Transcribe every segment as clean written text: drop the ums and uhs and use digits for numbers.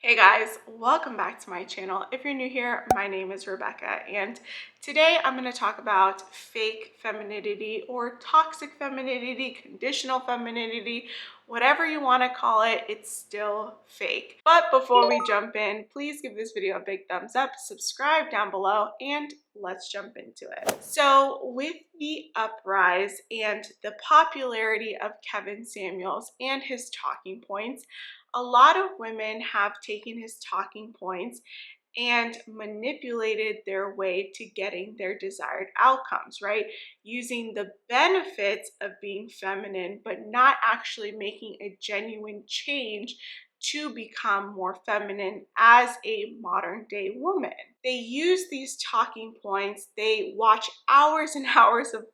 Hey guys, welcome back to my channel. If you're new here, my name is Rebecca, and today I'm going to talk about fake femininity or toxic femininity, conditional femininity, whatever you want to call it, it's still fake. But before we jump in, please give this video a big thumbs up, subscribe down below, and let's jump into it. So with the uprise and the popularity of Kevin Samuels and his talking points, a lot of women have taken his talking points and manipulated their way to getting their desired outcomes, right? Using the benefits of being feminine, but not actually making a genuine change to become more feminine as a modern day woman. They use these talking points. They watch hours and hours of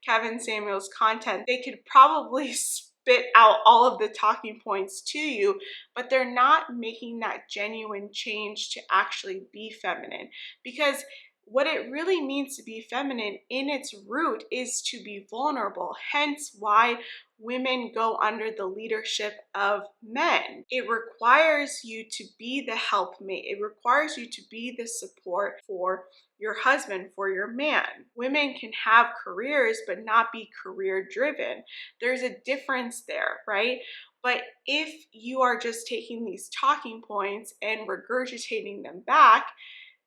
Kevin Samuels content. They could probably spit out all of the talking points to you, but they're not making that genuine change to actually be feminine. Because what it really means to be feminine in its root is to be vulnerable, hence why women go under the leadership of men. It requires you to be the helpmate. It requires you to be the support for your husband, for your man. Women can have careers but not be career driven. There's a difference there, right? But if you are just taking these talking points and regurgitating them back,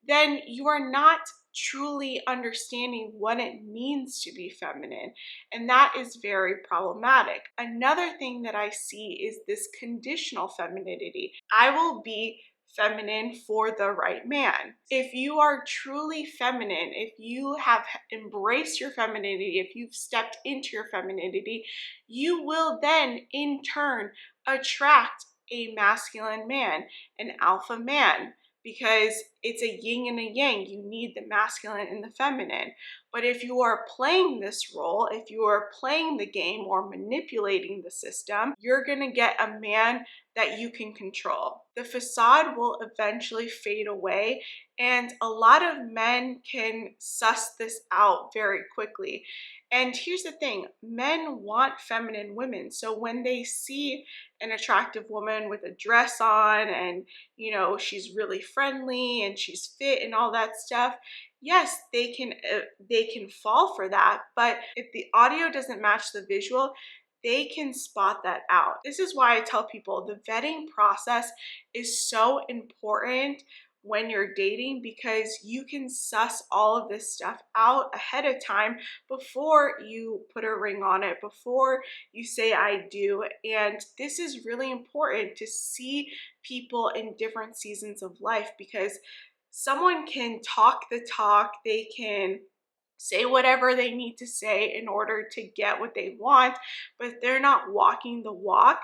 then you are not truly understanding what it means to be feminine. And that is very problematic. Another thing that I see is this conditional femininity. I will be feminine for the right man. If you are truly feminine, if you have embraced your femininity, if you've stepped into your femininity, you will then in turn attract a masculine man, an alpha man, because it's a yin and a yang. You need the masculine and the feminine. But if you are playing this role, if you are playing the game or manipulating the system, you're gonna get a man that you can control. The facade will eventually fade away, and a lot of men can suss this out very quickly. And here's the thing, men want feminine women. So when they see an attractive woman with a dress on and, you know, she's really friendly and she's fit and all that stuff, yes, they can fall for that. But if the audio doesn't match the visual, they can spot that out. This is why I tell people the vetting process is so important when you're dating, because you can suss all of this stuff out ahead of time before you put a ring on it, before you say I do. And this is really important to see people in different seasons of life, because someone can talk the talk, they can say whatever they need to say in order to get what they want, but if they're not walking the walk,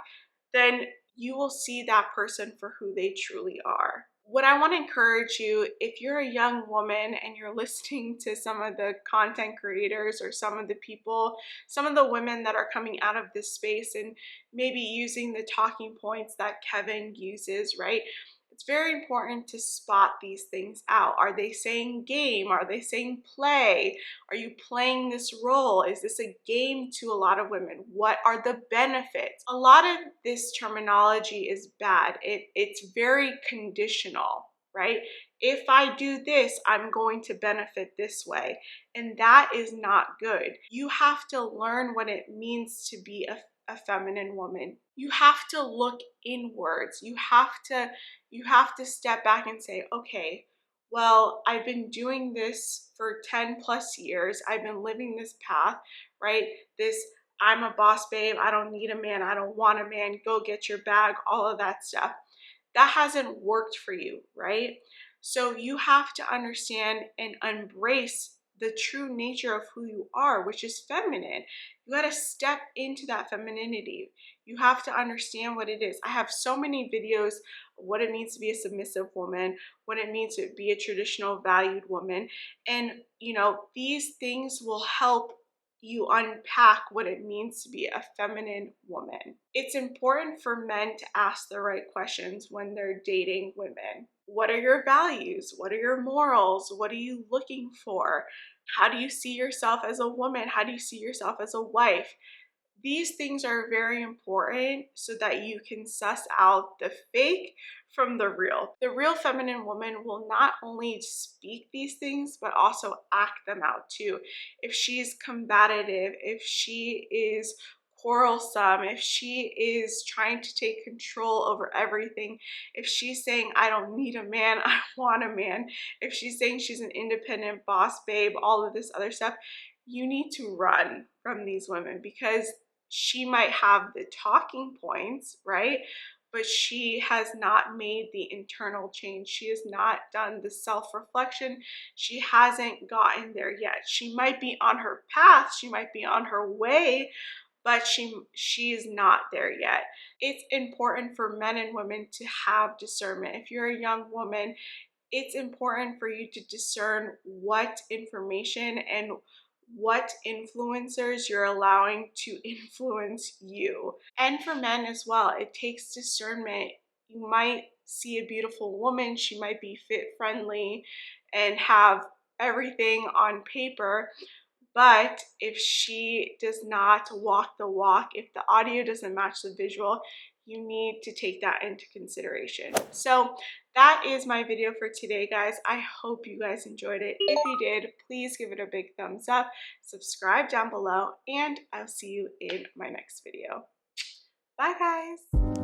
then you will see that person for who they truly are. What I want to encourage you, if you're a young woman and you're listening to some of the content creators or some of the people, some of the women that are coming out of this space and maybe using the talking points that Kevin uses, right? It's very important to spot these things out. Are they saying game? Are they saying play? Are you playing this role? Is this a game to a lot of women? What are the benefits? A lot of this terminology is bad. It's very conditional, right? If I do this, I'm going to benefit this way. And that is not good. You have to learn what it means to be a feminine woman. You have to look inwards. You have to step back and say, okay, well, I've been doing this for 10 plus years. I've been living this path, right? This, I'm a boss babe. I don't need a man. I don't want a man. Go get your bag, all of that stuff. That hasn't worked for you, right? So you have to understand and embrace the true nature of who you are, which is feminine. You got to step into that femininity. You have to understand what it is. I have so many videos of what it means to be a submissive woman, what it means to be a traditional valued woman. And, you know, these things will help you unpack what it means to be a feminine woman. It's important for men to ask the right questions when they're dating women. What are your values? What are your morals? What are you looking for? How do you see yourself as a woman? How do you see yourself as a wife? These things are very important so that you can suss out the fake from the real. The real feminine woman will not only speak these things, but also act them out too. If she's combative, if she is quarrelsome, if she is trying to take control over everything, if she's saying, I don't need a man, I want a man, if she's saying she's an independent boss babe, all of this other stuff, you need to run from these women, because she might have the talking points, right? But she has not made the internal change. She has not done the self-reflection. She hasn't gotten there yet. She might be on her path, she might be on her way, but she is not there yet. It's important for men and women to have discernment. If you're a young woman, it's important for you to discern what information and what influencers you're allowing to influence you. And for men as well, it takes discernment. You might see a beautiful woman, she might be fit friendly and have everything on paper, but if she does not walk the walk, if the audio doesn't match the visual, you need to take that into consideration. So that is my video for today, guys. I hope you guys enjoyed it. If you did, please give it a big thumbs up, subscribe down below, and I'll see you in my next video. Bye, guys.